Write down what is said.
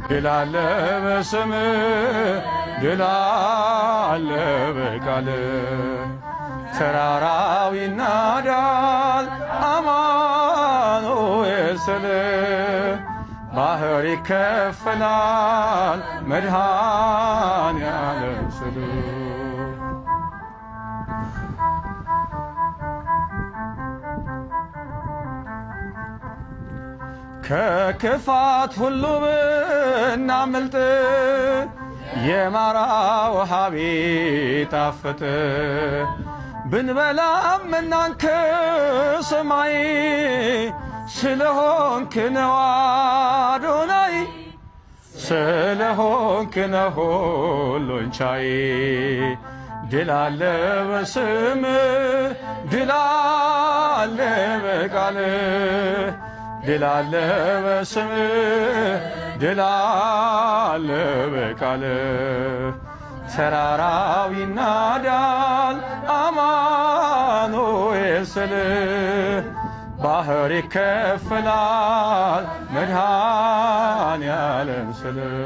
ድል አለ በስምህ ድል አለ በቃልህ ተራራው ይናዳል አማኑኤል ስልህ ባህር ይከፈላል መድኃኔዓለም ስልህ ከክፋት ሁሉ ብናመልጥ የማራ ውሃ ቢጣፍጥ ብንበላም እናንተ ሰማይ ስለሆንክ ነው አዶናይ ስለሆንክ ነው ሁሉን ቻይ ድል አለ በስምህ ድል አለ በቃልህ ድል አለ በስምህ ድል አለ በቃልህ ተራራው ይናዳል አማኑኤል ስልህ ባህር ይከፈላል መድኃኔዓለም ስልህ